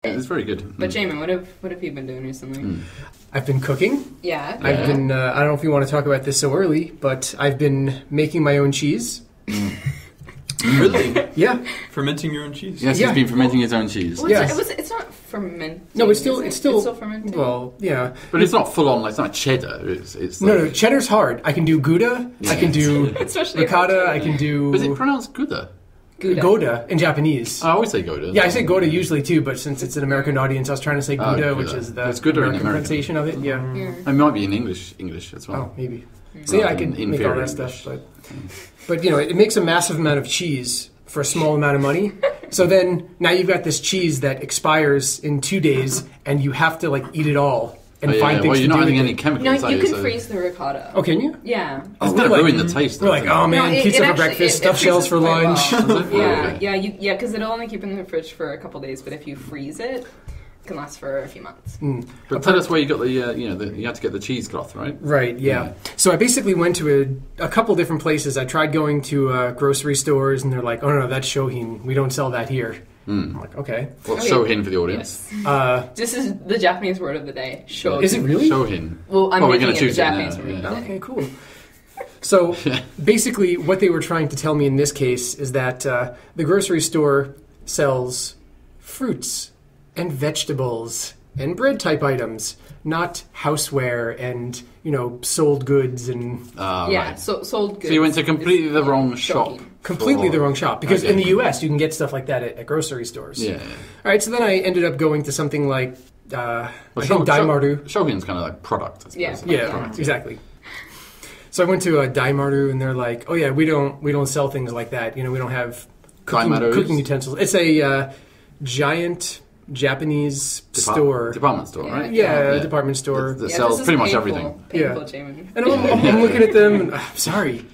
It's very good. But Jamin, what have you been doing recently? I've been cooking. Yeah. I've been, I don't know if you want to talk about this so early, but I've been making my own cheese. Really? Yeah. Fermenting your own cheese? Yes, he's been fermenting his own cheese. Well, it's not fermenting. No, it's still fermenting. Well, yeah. But it's not full on, like, it's not cheddar. It's No, cheddar's hard. I can do Gouda, I can do ricotta, I can do... Is it pronounced Gouda? Gouda in Japanese. I always say Gouda. Yeah, I say Gouda usually too, but since it's an American audience, I was trying to say Gouda, which is the American pronunciation of it. Yeah. It might be in English as well. Oh, maybe. So yeah, I can make all that stuff. But it makes a massive amount of cheese for a small amount of money. So then now you've got this cheese that expires in 2 days, and you have to like eat it all. And find things well, you're not to do having with any it. chemicals. No, you can freeze the ricotta. Oh, can you? Yeah. It's going to ruin the taste. We're like, oh man, pizza for breakfast, stuffed shells for lunch. Well. Yeah, because it'll only keep in the fridge for a couple days, but if you freeze it, it can last for a few months. But tell us where you got the, you had to get the cheesecloth, right? Right, yeah. So I basically went to a couple different places. I tried going to grocery stores, and they're like, oh no, that's Shohin. We don't sell that here. I'm like, okay. What's Shohin for the audience? Yes. This is the Japanese word of the day. Shohin. Is it really? Shohin. Well, we're going to choose the it Japanese now. word of the day. Okay, cool. So basically what they were trying to tell me in this case is that the grocery store sells fruits and vegetables and bread type items, not houseware and, sold goods and... sold goods. So you went to completely the wrong shop. Completely the wrong shop. Because in the US, you can get stuff like that at grocery stores. Yeah. All right, so then I ended up going to something like, I think Daimaru. Shohin's kind of like product, I suppose. Yeah, exactly. So I went to Daimaru, and they're like, oh yeah, we don't sell things like that. We don't have cooking utensils. It's a giant... Japanese department store, right? Yeah, department store that sells pretty much everything. Jamin. And I'm looking at them, and I'm sorry.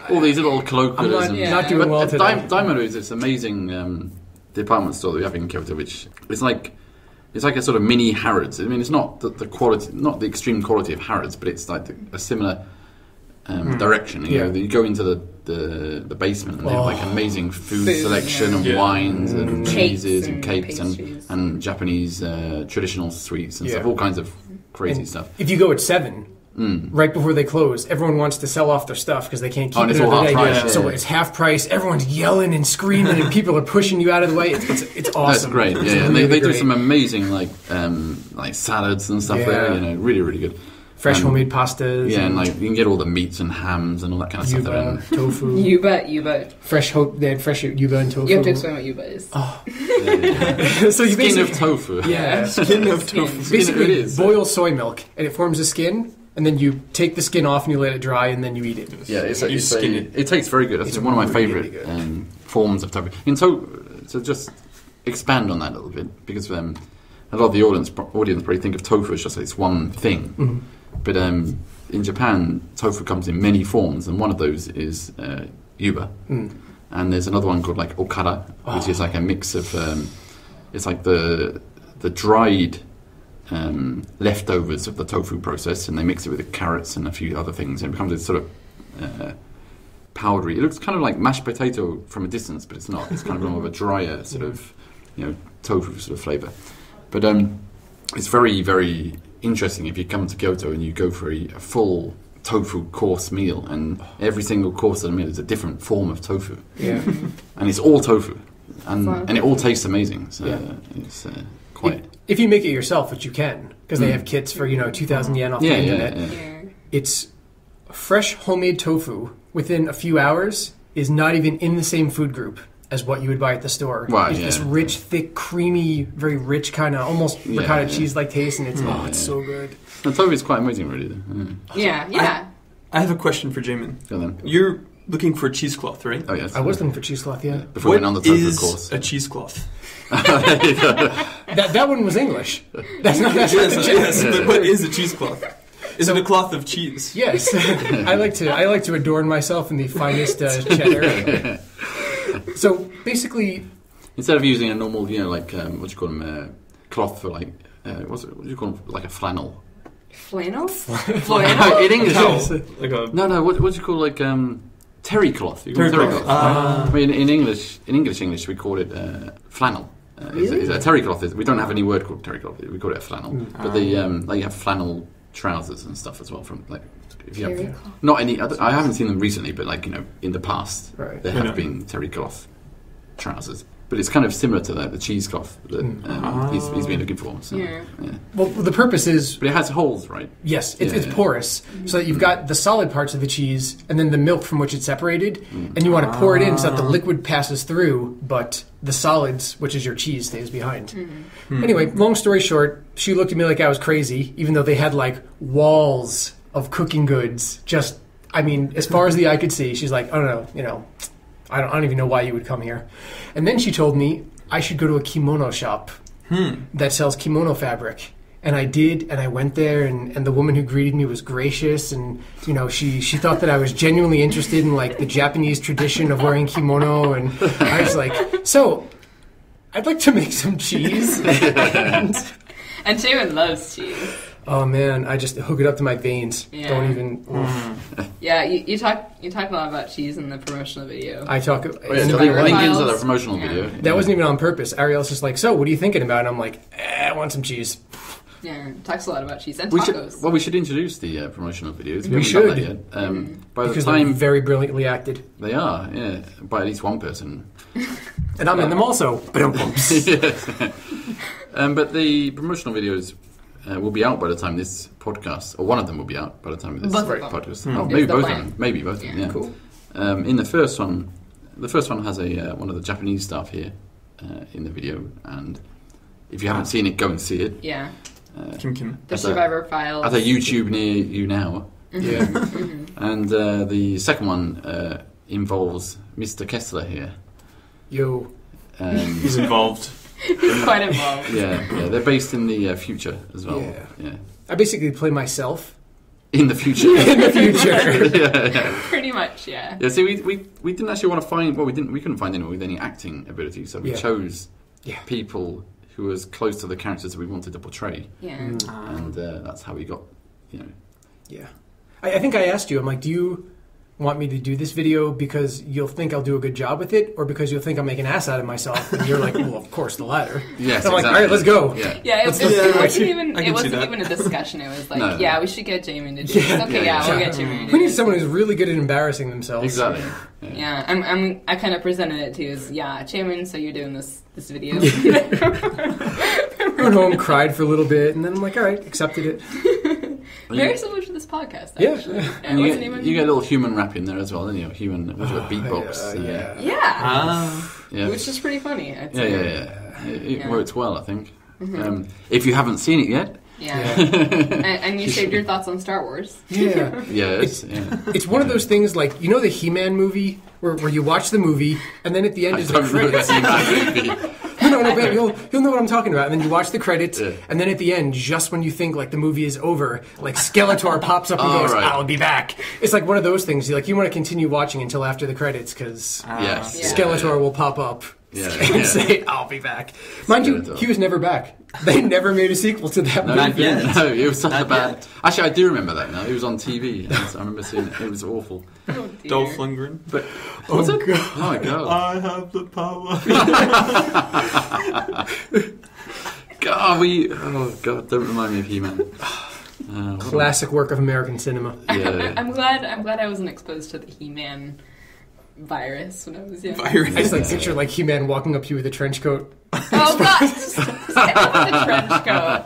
All these little colloquialisms. I'm not doing well today. Daimaru is this amazing department store that we have in Kyoto, which is like a sort of mini Harrods. I mean, it's not the quality, not the extreme quality of Harrods, but it's like a similar direction. You go into the basement, and they have like amazing food selection and wines and cheeses and cakes and Japanese traditional sweets and stuff, all kinds of crazy stuff. If you go at 7, right before they close, everyone wants to sell off their stuff because they can't keep it it's all another half price. So it's half price. Everyone's yelling and screaming, and people are pushing you out of the way. It's awesome. That's great. And they do some amazing like salads and stuff there. Really, really good. Fresh homemade pastas. Yeah, and like you can get all the meats and hams and all that kind of stuff there. Tofu. Yuba. They had fresh yuba and tofu. You have to explain what yuba is. Oh. So skin of tofu. Yeah. Skin of tofu. Basically, boil soy milk, and it forms a skin, and then you take the skin off and you let it dry, and then you eat it. Yeah, it tastes very good. It's one of my favourite forms of tofu. And so just expand on that a little bit, because a lot of the audience probably think of tofu as just this one thing. Mm-hmm. But in Japan, tofu comes in many forms, and one of those is yuba. And there's another one called like okara, which is like a mix of it's like the dried leftovers of the tofu process, and they mix it with the carrots and a few other things, and it becomes this sort of powdery. It looks kind of like mashed potato from a distance, but it's not. It's kind of more of a drier sort of tofu sort of flavour. But it's very, very interesting if you come to Kyoto and you go for a full tofu course meal, and every single course of the meal is a different form of tofu. Yeah. And it's all tofu, and it all tastes amazing. So it's quite. If you make it yourself, which you can, because they have kits for 2,000 yen off the internet. Yeah. It's fresh homemade tofu within a few hours is not even in the same food group as what you would buy at the store. Right, it's this rich, thick, creamy, very rich kind of almost ricotta cheese-like taste, and it's so good. The tofu is quite amazing, really. Though. Yeah. I have a question for Jamin. Go then. You're looking for cheesecloth, right? Oh yes. I was looking for cheesecloth. Yeah. Before we went on the tofu course. A cheesecloth? That one was English. That's not. Yes. But what is a cheesecloth? Is it a cloth of cheese? Yes. I like to adorn myself in the finest cheddar. So basically, instead of using a normal, what do you call them, cloth for like, what do you call them, like a flannel? Flannel? In English, no. What do you call like terry cloth? Terry cloth. I mean, in English, we call it flannel. is a terry cloth. We don't have any word called terry cloth. We call it a flannel. But the you have flannel trousers and stuff as well. From like, if you have not any other, I haven't seen them recently, but like in the past, there have been terry cloth trousers. But it's kind of similar to the cheesecloth that he's been looking for. So, yeah. Well, the purpose is... But it has holes, right? Yes, it's porous. So that you've got the solid parts of the cheese and then the milk from which it's separated. And you want to pour it in so that the liquid passes through, but the solids, which is your cheese, stays behind. Anyway, long story short, she looked at me like I was crazy, even though they had like walls of cooking goods. Just, I mean, as far as the eye could see, she's like, oh no, I don't even know why you would come here. And then she told me I should go to a kimono shop that sells kimono fabric. And I did, and I went there, and the woman who greeted me was gracious, and she thought that I was genuinely interested in like the Japanese tradition of wearing kimono, and I was like, so I'd like to make some cheese. And Jamin loves cheese. Oh man, I just hook it up to my veins. Yeah. Don't even. Yeah, you talk a lot about cheese in the promotional video. I talk. So they link into the promotional video. That wasn't even on purpose. Ariel's just like, so what are you thinking about? And I'm like, I want some cheese. Yeah, talks a lot about cheese and tacos. We should introduce the promotional videos. We should. Done that yet. By because the time they're very brilliantly acted. They are, yeah, by at least one person. And I'm in them also. But the promotional videos will be out by the time this podcast, or one of them will be out by the time this podcast. Oh, maybe both of them. Maybe both of them. Yeah. Cool. In the first one has one of the Japanese staff here in the video, and if you haven't seen it, go and see it. Yeah. Kim. The Survivor Files. At a YouTube near you now. Yeah. And the second one involves Mr. Kessler here. Yo. He's involved. He's quite involved. Yeah. They're based in the future as well. Yeah. I basically play myself. In the future. In the future. Yeah. Pretty much, yeah. Yeah, see, we didn't actually want to find... Well, we couldn't find anyone with any acting ability, so we chose people who was close to the characters that we wanted to portray. Yeah. And that's how we got, Yeah. I think I asked you, I'm like, do you want me to do this video because you'll think I'll do a good job with it, or because you'll think I'll make an ass out of myself? And you're like, well, of course, the latter. Yes, so I'm exactly. like, all right, let's go. Yeah, it wasn't even a discussion. It was like, we should get Jamie to do this. Okay, we'll get Jamie to do this. We need someone who's really good at embarrassing themselves. Exactly. Yeah, I kind of presented it to you as, Jamin, so you're doing this video. Went home, cried for a little bit, and then I'm like, all right, accepted it. Very similar to this podcast, actually. And you get a little human rap in there as well, don't you? Human beatbox. Which is pretty funny, I'd say. It works well, I think. If you haven't seen it yet. Yeah. And you saved your thoughts on Star Wars. Yeah. It's one of those things like, the He-Man movie where you watch the movie and then at the end is the credits. No, but you'll know what I'm talking about. And then you watch the credits and then at the end, just when you think like the movie is over, like Skeletor pops up and goes, I'll be back. It's like one of those things. You want to continue watching until after the credits because Skeletor will pop up. And say, I'll be back. Mind you, he was never back. They never made a sequel to that movie. No, it was such a bad... Actually, I do remember that now. It was on TV. I remember seeing it. It was awful. Oh, Dolph Lundgren. But, God. Oh, my God. I have the power. God, don't remind me of He-Man. Classic work of American cinema. Yeah. I'm glad I wasn't exposed to the He-Man virus when I was young. I just picture He-Man walking up to you with a trench coat. Oh God!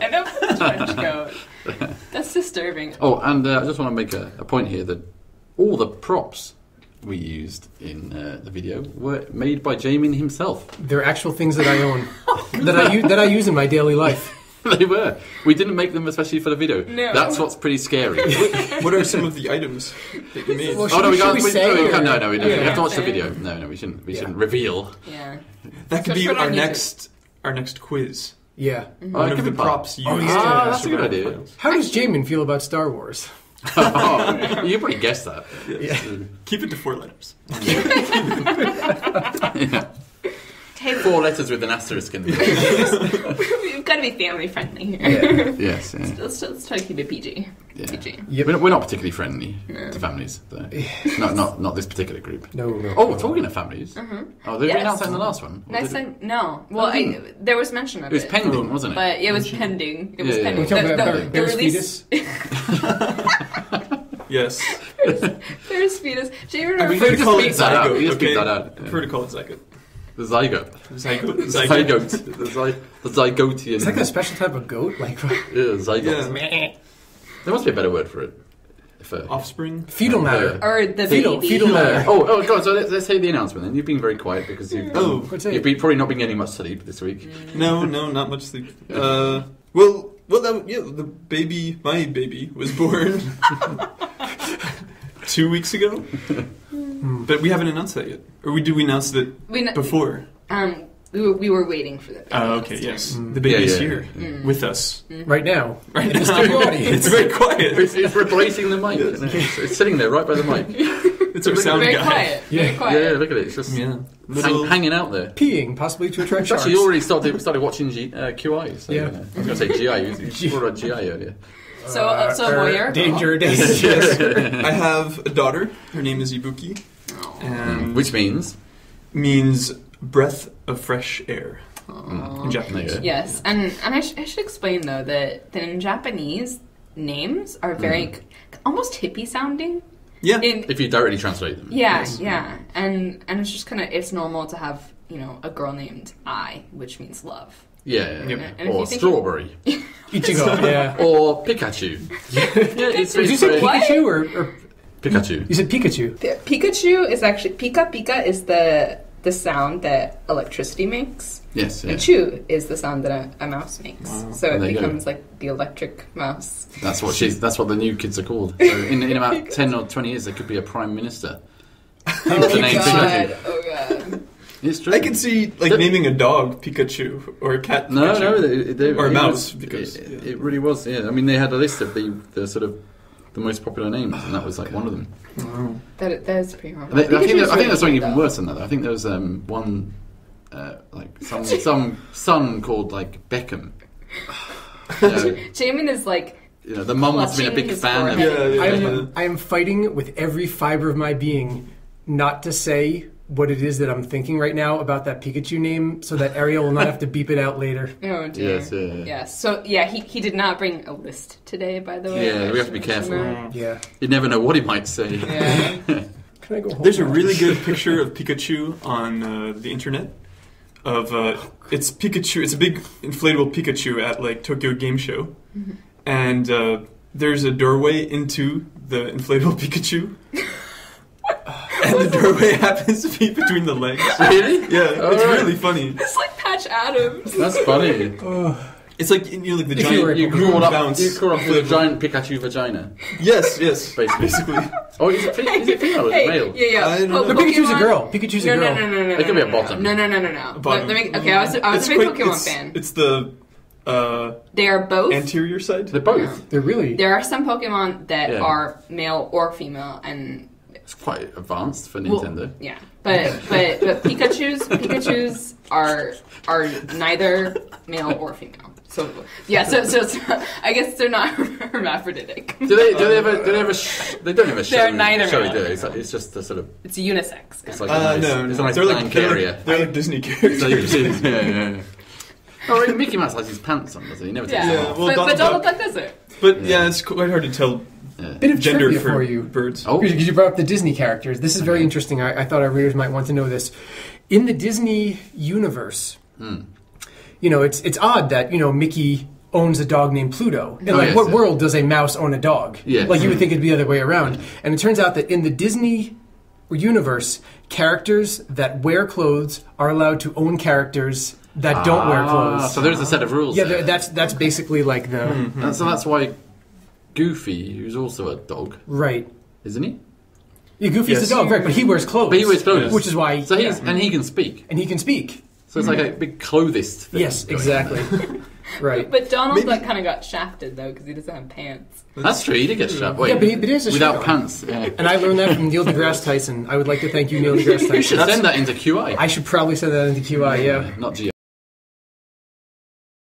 I know the trench coat. That's disturbing. Oh, and I just want to make a point here that all the props we used in the video were made by Jamin himself. They're actual things that I own, that I use in my daily life. They were. We didn't make them especially for the video. No. That's what's pretty scary. What are some of the items that you made? Well, we can't. We have to watch the video. No, we shouldn't. We shouldn't reveal. Yeah. That could be our next quiz. Yeah. One of the props used. That's a good idea. How does Jamin feel about Star Wars? You can probably guess that. Yeah. Keep it to 4 letters. Hey, 4 letters with an asterisk in them. We've got to be family friendly. Yes. Let's try to keep it PG. Yeah. PG. Yep. We're not particularly friendly to families, though. not this particular group. No. Oh, talking of families. Oh, did we Yes. announce that in the last one? Or Next did it? time, no. Well, there was mention of It was pending, wasn't it? But it was pending. It was Yeah, pending. We're talking about The Bear's release. fetus. Yes. There's fetus. Jamie I remember prefer to just call beat it that out. zygote. You just beat Okay? that out. I prefer to call it zygote. The zygote. Zygote. The zygotean. It's like a special type of goat, like Yeah, zygote. Yeah. There must be a better word for it. Offspring. fetal matter. or the Fetal- baby. fetal matter. Oh, God, so let's say the announcement then. You've been very quiet because What's it? you've been probably not been getting much sleep this week. No, not much sleep. The baby, my baby, was born 2 weeks ago. But we haven't announced that yet. Or did we announce that before? We were waiting for the baby. Oh, okay, yes. The baby is here with us. Right now. Right In the studio audience. It's very quiet. It's replacing the mic. Isn't it? It's sitting there right by the mic. It's our sound Very guy. quiet. Very Yeah, quiet. look at it. It's just Little- hanging out there. Peeing, possibly to attract sharks. Actually, you already started watching QI. So, Yeah. I was going to say GI. You brought up GI earlier. So a voyeur. Danger, Yes, danger. yes. I have a daughter. Her name is Ibuki. And Which means... means breath of fresh air in Japanese. Okay. Yes, and I should explain though that in Japanese names are very almost hippie sounding. Yeah. If you directly translate them. Yeah, Yes. yeah, and it's just kind of it's normal to have a girl named Ai, which means love. Yeah. And if Or you think strawberry. Ichigo, yeah. Or Pikachu. It's Did you say What? Pikachu or Pikachu. you said Pikachu? Pikachu is actually pika pika is the sound that electricity makes, Yes, yeah. and chu is the sound that a mouse makes. Wow. So it There you go. becomes like the electric mouse. That's what the new kids are called. So in about 10 or 20 years, there could be a prime minister. Oh the name god! Pikachu. Oh god! It's true. I can see naming a dog Pikachu or a cat No, Pikachu. Or a it mouse, was- because- it really was. Yeah, I mean, they had a list of the sort of the most popular names, and that was like one of them. Wow. That is pretty wrong. I think there's something even worse than that. Though. I think there was one like some son called like Beckham. Jamin is like The mum must have been a big Clutching fan of his it. forehead. I am fighting with every fiber of my being not to say what it is that I'm thinking right now about that Pikachu name, so that Ariel will not have to beep it out later. oh dear. Yes, yeah. Yes. So yeah, he did not bring a list today, by the way. Yeah, we have to be I should careful. mention Yeah. You never know what he might say. that. Yeah. Can I go home? There's a now? really good picture of Pikachu on the internet. It's Pikachu. It's a big inflatable Pikachu at like Tokyo Game Show, and there's a doorway into the inflatable Pikachu. And the doorway happens to be between the legs. Really? Yeah, All it's right. really funny. It's like Patch Adams. That's funny. It's like like the If you were- giant You crawled up bounce. with a giant Pikachu vagina. Yes, Basically. Oh, is it female or is it male? Yeah. I don't know. But Pikachu's a girl. Pikachu's a No, girl. no. It could be a bottom. No. Bottom. Let me, okay, I was It's a big quite- Pokemon it's, fan. It's the They are both. anterior side. They're both. They're really. There are some Pokemon that Yeah. are male or female, and It's quite advanced for well, Nintendo. yeah, but Pikachu's are neither male or female. So yeah, so I guess they're not hermaphroditic. Do they ever? They don't ever show. They're neither show male. do they? It's just a sort of. It's unisex. It's like a nice, No, it's a nice they're blank area. They're like Disney characters. yeah. Oh, right, Mickey Mouse has his pants on, doesn't he? He never takes Yeah, them Yeah, off. well, but Donald Donald Duck- Duck does it. But yeah, it's quite hard to tell Yeah. Bit of gender trivia for for you. birds. Oh, Because you brought up the Disney characters. This is very interesting. I thought our readers might want to know this. In the Disney universe, it's odd that, Mickey owns a dog named Pluto. And yes, what yeah. world does a mouse own a dog? Yeah. Like, you would think it'd be the other way around. And it turns out that in the Disney universe, characters that wear clothes are allowed to own characters that don't wear clothes. So there's a set of rules. Yeah, there. that's basically like the... And so that's why Goofy, who's also a dog, Right. isn't he? Yeah, Goofy's Yes. the dog, right, but he wears clothes. But he wears clothes. Which is why... So yeah. and he can speak. And he can speak. So it's like a big clothist thing. Yes, going on exactly. Right. But Donald Maybe- Duck kind of got shafted though because he doesn't have pants. there. That's true. He did get shot. Wait, Yeah, but he is a without shirt on. pants. Yeah. And I learned that from Neil deGrasse Tyson. I would like to thank you, Neil deGrasse You should Tyson. send that into QI. I should probably send that into QI, yeah. Not GI.